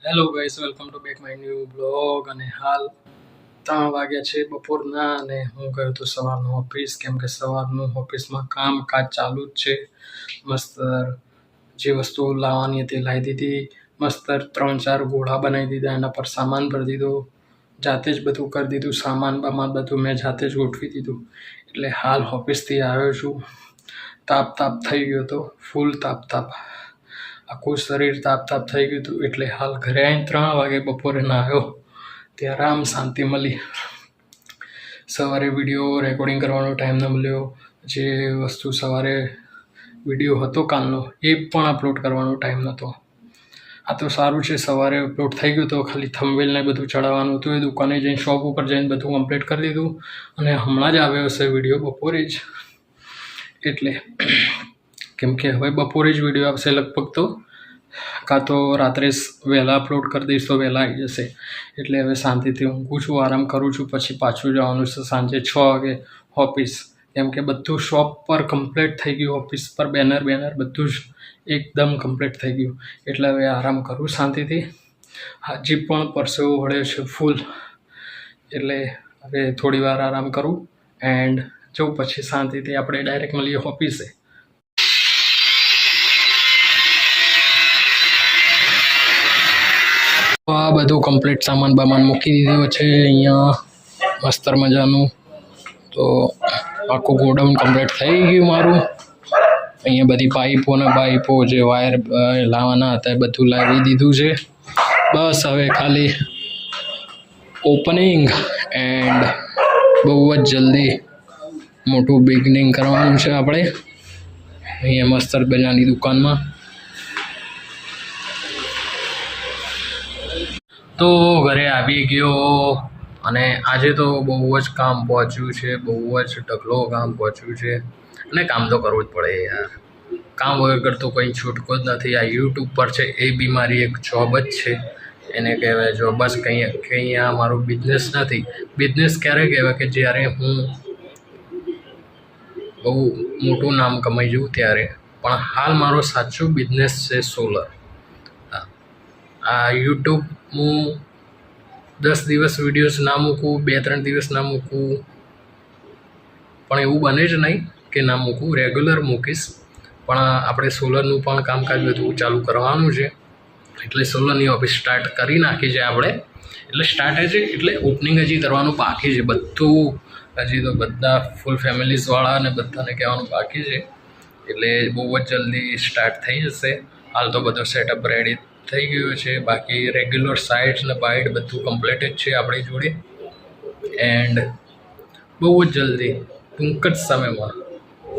Hello guys, welcome to back my new blog. અને હાલ 3 વાગ્યા છે બપોરના અને હું ગયો તો સવારનું ઓફિસ, કેમ કે સવારનું ઓફિસમાં કામકાજ ચાલુ જ છે. મસ્ત જે વસ્તુ લાવવાની હતી લાવી દીધી, મસ્ત 3-4 ઘોડા બનાવી દીધા, એના પર સામાન ભરી દીધો, જાતે જ બધું કરી દીધું, સામાન બામાન બધું મેં જાતે જ ગોઠવી દીધું. એટલે હાલ ઓફિસથી આવ્યો છું. તાપ થઈ ગયો હતો, ફૂલ તાપ, આખું શરીર તાપ થઈ ગયું હતું. એટલે હાલ ઘરે આવીને 3 વાગે બપોરે નાહ્યો, ત્યાં આરામ શાંતિ મળી. સવારે વિડીયો રેકોર્ડિંગ કરવાનો ટાઈમ ન મળ્યો. જે વસ્તુ સવારે વિડીયો હતો કાલનો એ પણ અપલોડ કરવાનો ટાઈમ નહોતો. આ તો સારું છે, સવારે અપલોડ થઈ ગયું તો ખાલી થંબનેલ બધું ચડાવવાનું હતું. એ દુકાને જઈને શોપ ઉપર જઈને બધું કમ્પ્લીટ કરી દીધું અને હમણાં જ આવ્યો હશે વિડીયો બપોરે જ. એટલે કેમ કે હવે બપોરે જ વિડીયો આવશે લગભગ, તો કાં તો રાત્રે વહેલા અપલોડ કરી દઈશ તો વહેલા આવી જશે. એટલે હવે શાંતિથી ઊંઘું છું, આરામ કરું છું. પછી પાછું જવાનું છે સાંજે 6 વાગે ઓફિસ, કેમ કે બધું શોપ પર કમ્પ્લીટ થઈ ગયું. ઓફિસ પર બેનર બધું જ એકદમ કમ્પ્લીટ થઈ ગયું. એટલે હવે આરામ કરું શાંતિથી. હજી પણ પરસેવો વળે છે ફૂલ. એટલે હવે થોડી વાર આરામ કરું એન્ડ જવું, પછી શાંતિથી આપણે ડાયરેક્ટ મળીએ ઓફિસે. આ બધું કમ્પ્લીટ સામાન બામાન મૂકી દીધું છે અહીંયા મસ્તર મજાનું. તો આખું ગોડાઉન કમ્પ્લીટ થઈ ગયું મારું. અહીંયા બધી પાઇપો જે વાયર લાવવાના હતા એ બધું લાવી દીધું છે. બસ હવે ખાલી ઓપનિંગ એન્ડ બહુ જ જલ્દી મોટું બિગનિંગ કરવાનું છે આપણે અહીંયા મસ્તર મજાની દુકાનમાં. તો ઘરે આવી ગયો અને આજે તો બહુ જ કામ પહોંચ્યું છે, બહુ જ ઢગલો કામ પહોંચ્યું છે. અને કામ તો કરવું જ પડે યાર, કામ વગર તો કંઈ છૂટકો જ નથી. આ યુટ્યુબ પર છે એ બી મારી એક જોબ જ છે, એને કહેવાય જોબ. બસ કંઈ આ મારું બિઝનેસ નથી. બિઝનેસ ક્યારે કહેવાય કે જ્યારે હું બહુ મોટું નામ કમાઈ જાઉં ત્યારે. પણ હાલ મારો સાચો બિઝનેસ છે સોલર. આ યુટ્યુબ હું 10 દિવસ વિડીયોઝ ના મૂકું, 2-3 દિવસ ના મૂકું, પણ એવું બને જ નહીં કે ના મૂકું, રેગ્યુલર મૂકીશ. પણ આપણે સોલરનું પણ કામકાજ બધું ચાલુ કરવાનું છે. એટલે સોલરની ઓફિસ સ્ટાર્ટ કરી નાખી છે આપણે. એટલે સ્ટાર્ટ છે, એટલે ઓપનિંગ હજી કરવાનું બાકી છે બધું. હજી તો બધા ફૂલ ફેમિલીઝવાળા અને બધાને કહેવાનું બાકી છે. એટલે બહુ જ જલ્દી સ્ટાર્ટ થઈ જશે. હાલ તો બધો સેટઅપ રેડી થઈ ગયું છે. બાકી રેગ્યુલર સાઇટ્સ ને બાઇટ બધું કમ્પ્લીટ જ છે આપણી જોડે. એન્ડ બહુ જ જલ્દી ટૂંક જ સમયમાં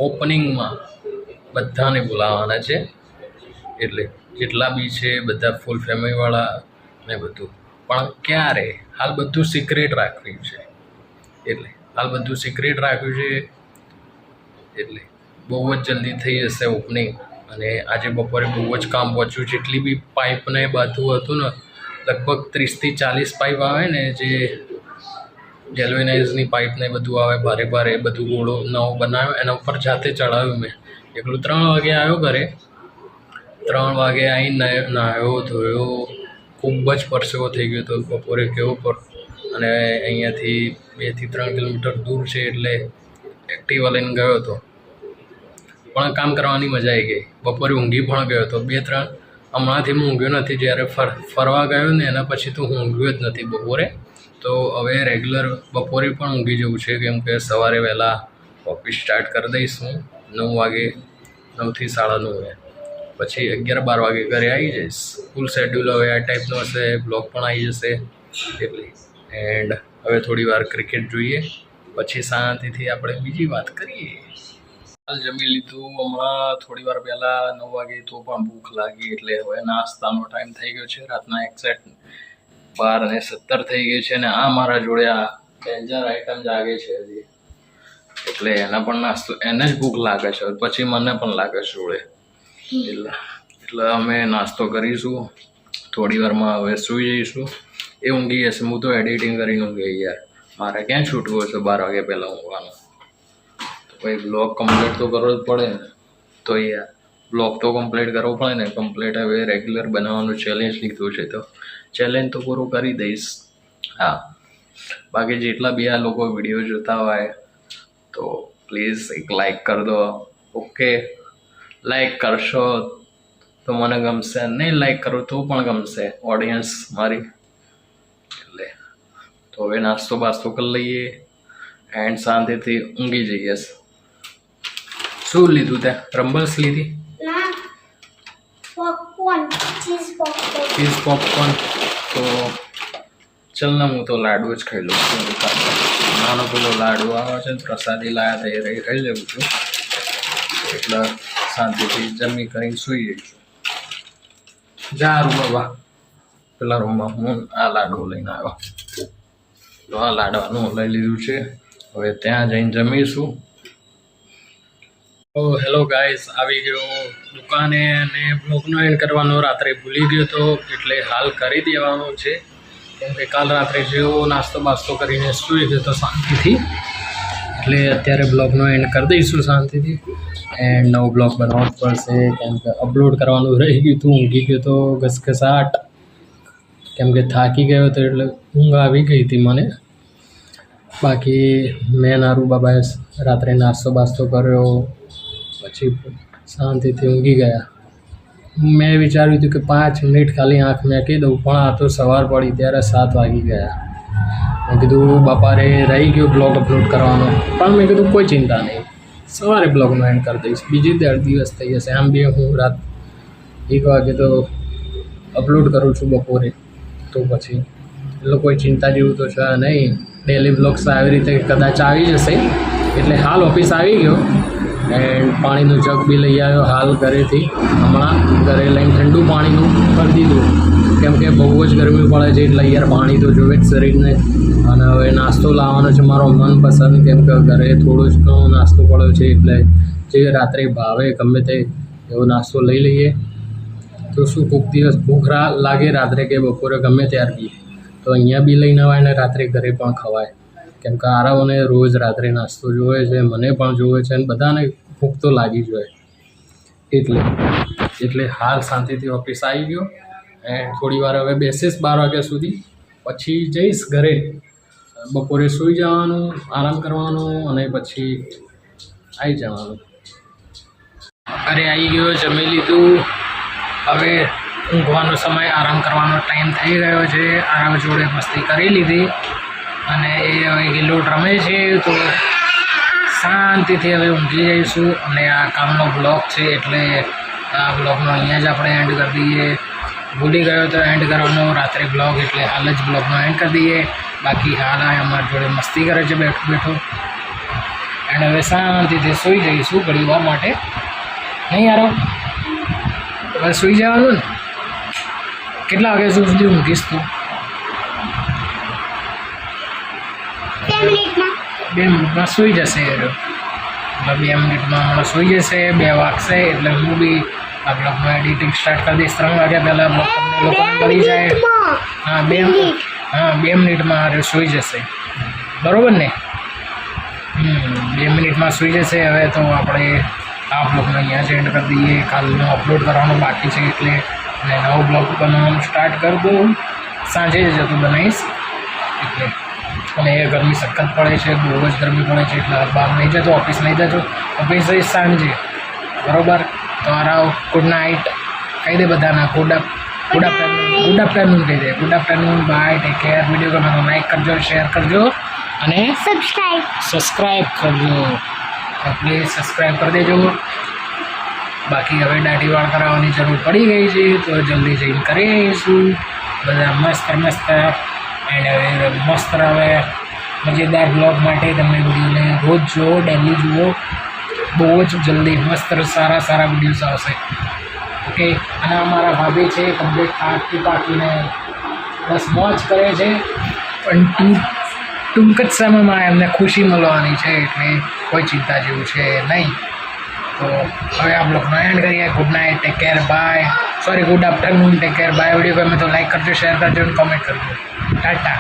ઓપનિંગમાં બધાને બોલાવવાના છે. એટલે જેટલા બી છે બધા ફૂલ ફેમિલીવાળા ને બધું. પણ ક્યારે હાલ બધું સિક્રેટ રાખ્યું છે. એટલે હાલ બધું સિક્રેટ રાખ્યું છે. એટલે બહુ જ જલ્દી થઈ જશે ઓપનિંગ. અને આજે બપોરે બહુ જ કામ પહોંચ્યું. જેટલી બી પાઇપને બધું હતું ને, લગભગ 30-40 પાઇપ આવે ને, જે ગેલ્વેનાઇઝની પાઇપને બધું આવે ભારે બધું ગોળો નવો બનાવ્યો, એના ઉપર જાતે ચડાવ્યું મેં એકલું. 3 વાગે આવ્યો ઘરે, 3 વાગે આવીને નાહ્યો ધોયો, ખૂબ જ પરસેવો થઈ ગયો હતો બપોરે કેવો પર. અને અહીંયાથી 2-3 કિલોમીટર દૂર છે એટલે એક્ટિવા લઈને ગયો હતો. પણ કામ કરવાની મજા આવી ગઈ. બપોરે ઊંઘી પણ ગયો હતો 2-3. હમણાંથી હું ઊંઘ્યો નથી. જ્યારે ફરવા ગયો ને એના પછી તો હું ઊંઘ્યો જ નથી બપોરે. તો હવે રેગ્યુલર બપોરે પણ ઊંઘી જવું છે, કેમ કે સવારે વહેલા ઓફિસ સ્ટાર્ટ કરી દઈશ હું 9 વાગે, 9થી 9:30. પછી 11-12 વાગે ઘરે આવી જઈશ. ફૂલ શેડ્યુલ હવે આ ટાઈપનો હશે. બ્લોગ પણ આવી જશે. એટલે એન્ડ હવે થોડી વાર ક્રિકેટ જોઈએ, પછી શાંતિથી આપણે બીજી વાત કરીએ. હાલ જમી લીધું હમણાં થોડી વાર પહેલાં 9 વાગે, તો પણ ભૂખ લાગી. એટલે હવે નાસ્તાનો ટાઈમ થઈ ગયો છે. રાતના એક્ઝેક્ટ 12:17 થઈ ગઈ છે. અને આ મારા જોડે આ ડેન્જર આઈટમ જાગે છે હજી. એટલે એના પણ નાસ્તો, એને જ ભૂખ લાગે છે, પછી મને પણ લાગે છે જોડે. એટલે અમે નાસ્તો કરીશું. થોડી વારમાં હવે સૂઈ જઈશું. એ ઊંઘી જશે. હું તો એડિટિંગ કરીને ઊંઘી યાર. મારે ક્યાં છૂટવું હશે 12 વાગ્યા પહેલાં ઊંઘવાનું. તો ભાઈ બ્લોગ કમ્પ્લીટ તો કરવો જ પડે ને. તો યાર બ્લોગ તો કમ્પ્લીટ કરવો પડે ને, કમ્પ્લીટ હવે રેગ્યુલર બનાવવાનું ચેલેન્જ લીધું છે, તો ચેલેન્જ તો પૂરું કરી દઈશ. હા, બાકી જેટલા બી આ લોકો વિડીયો જોતા હોય તો પ્લીઝ એક લાઈક કરી દો. ઓકે, લાઈક કરશો તો મને ગમશે, નહીં લાઈક કરો તો પણ ગમશે ઓડિયન્સ મારી. એટલે તો હવે નાસ્તો બાસ્તો કરી લઈએ એન્ડ શાંતિથી ઊંઘી જઈએ. શું લીધું તે? રંબલ્સ લીધી? Cheese popcorn. તો ચલ ને, હું તો લાડુ જ ખાઈ લઉં છું. નાનો પેલો લાડુ આવે છે, પ્રસાદી લાયા થઈ રહી ખાઈ લેવું છું. એટલે શાંતિથી જમી કરીને સૂઈ જઈશું. જારું બાબા પેલા રૂમમાં હું આ લાડુ લઈને આવ્યો. તો આ લાડવાનું લઈ લીધું છે, હવે ત્યાં જઈને જમીશું. ઓ હેલો ગાઈસ, આવી ગયો દુકાને અને બ્લોગનો એન્ડ કરવાનો રાત્રે ભૂલી ગયો તો, એટલે હાલ કરી દેવાનો છે. કેમ કે કાલ રાત્રે જેવો નાસ્તો બાસ્તો કરીને સૂઈ ગયો તો શાંતિથી, એટલે અત્યારે બ્લોગનો એન્ડ કરી દઈશું શાંતિથી. એન્ડ નવો બ્લોગ બનાવવો પડશે, કેમ કે અપલોડ કરવાનું રહી ગયું હતું. ઊંઘી ગયો તો ઘસઘસાટ, કેમ કે થાકી ગયો હતો એટલે ઊંઘ આવી ગઈ હતી મને. બાકી મેં નારું બાબાએ રાત્રે નાસ્તો બાસ્તો કર્યો, પછી શાંતિથી ઊંઘી ગયા. મેં વિચાર્યું હતું કે 5 મિનિટ ખાલી આંખ મેકી દઉં, પણ આ તો સવાર પડી ત્યારે 7 વાગી ગયા. મેં કીધું બાપારે રહી ગયો બ્લોગ અપલોડ કરવાનો, પણ મેં કીધું કોઈ ચિંતા નહીં, સવારે બ્લોગનો એન્ડ કરી દઈશ. બીજી દિવસ થઈ જશે. આમ બી હું રાત 1 વાગે તો અપલોડ કરું છું બપોરે, તો પછી એટલે કોઈ ચિંતા જેવું તો છે નહીં. ડેલી બ્લોગ્સ આવી રીતે કદાચ આવી જશે. એટલે હાલ ઓફિસ આવી ગયો એન્ડ પાણીનું જગ બી લઈ આવ્યો હાલ ઘરેથી. હમણાં ઘરે લઈને ઠંડુ પાણીનું કરી દીધું, કેમ કે બહુ જ ગરમી પડે છે, એટલે યાર પાણી તો જોવે જ શરીરને. અને હવે નાસ્તો લાવવાનો છે મારો મનપસંદ, કેમ કે ઘરે થોડો જ ઘણો નાસ્તો પડ્યો છે, એટલે જે રાત્રે ભાવે ગમે તે એવો નાસ્તો લઈ લઈએ. તો શું કોઈક દિવસ ભૂખ લાગે રાત્રે કે બપોરે ગમે ત્યાર બી, તો અહીંયા બી લઈને અવાય ને રાત્રે ઘરે પણ ખવાય. કેમ કે આરાઓને રોજ રાત્રે નાસ્તો જોવે છે, મને પણ જોવે છે, અને બધાને ભૂખ તો લાગી જ હોય. એટલે હાલ શાંતિથી ઓફિસ આવી ગયો એન્ડ થોડી વાર હવે બેસીશ 12 વાગ્યા સુધી, પછી જઈશ ઘરે. બપોરે સૂઈ જવાનું, આરામ કરવાનું અને પછી આવી જવાનું. ઘરે આવી ગયો, જમી લીધું. હવે ઊંઘવાનો સમય, આરામ કરવાનો ટાઈમ થઈ ગયો છે. આરામ જોડે મસ્તી કરી લીધી અને એ હવે ગિલ્લોટ રમે છે, તો શાંતિથી હવે ઊંઘી જઈશું. અને આ કામનો બ્લોગ છે, એટલે આ બ્લોગનો અહીંયા જ આપણે એન્ડ કરી દઈએ. ભૂલી ગયો તો એન્ડ કરવાનો રાત્રે બ્લોગ, એટલે હાલ જ બ્લોગનો એન્ડ કરી દઈએ. બાકી હાલ આ અમારી જોડે મસ્તી કરે છે બેઠો એન્ડ હવે શાંતિથી સૂઈ જઈશું ઘણી વાર માટે. નહીં યાર, હવે સૂઈ જવાનું ને. કેટલા વાગ્યા સુધી ઊંઘીશ તું? 2 મિનિટમાં સૂઈ જશે. એટલે 2 મિનિટમાં હમણાં સૂઈ જશે. 2 વાગશે એટલે હું બી આ બ્લોગનું એડિટિંગ સ્ટાર્ટ કરી દઈશ. 3 વાગ્યા પહેલાં બ્લોગ તમને લોકોને મળી જાય. હા, 2 મિનિટમાં હારે સૂઈ જશે, બરાબર ને? 2 મિનિટમાં સૂઈ જશે. હવે તો આપણે આ બ્લોગને અહીંયા જ એન્ડ કરી દઈએ. કાલનો અપલોડ કરવાનો બાકી છે, એટલે અને નવો બ્લોગ બનાવવાનું સ્ટાર્ટ કરી દઉં. સાંજે જ જતું બનાવીશ. એટલે અને એ ગરમી સખત પડે છે, બહુ જ ગરમી પડે છે, એટલે બહાર નહીં જતો. ઓફિસ નહીં જતો, ઓફિસ જઈશ સાંજે, બરાબર? તો આરાવ ગુડ નાઇટ કહી દે બધાના. ગુડ આફ્ટરનૂન કહી દે. Good afternoon, bye, take care. Video ગમે તો લાઈક કરજો, શેર કરજો અને સબસ્ક્રાઈબ કરજો. પ્લીઝ સબસ્ક્રાઈબ કરી દેજો. બાકી હવે દાઢી વાળ કરાવવાની જરૂર પડી ગઈ છે, તો જલ્દી જઈને કરી આવીશું. બધા મસ્ત એન્ડ હવે મસ્ત હવે મજેદાર બ્લોગ માટે તમે વિડીયોને રોજ જુઓ, ડેલી જુઓ. બહુ જ જલ્દી મસ્ત સારા વિડીયોઝ આવશે. ઓકે, અને અમારા ભાભી છે કમ્પ્લીટ પાકીને બસ મોજ કરે છે, પણ ટૂંક જ સમયમાં એમને ખુશી મળવાની છે, એટલે કોઈ ચિંતા જેવું છે નહીં. તો હવે આ બ્લોગનો એન્ડ કરીએ. Good night, take care, bye. Good afternoon, take care, bye. Video ગમે તો લાઈક કરજો, શેર કરજો અને કોમેન્ટ કરજો. ટાટા.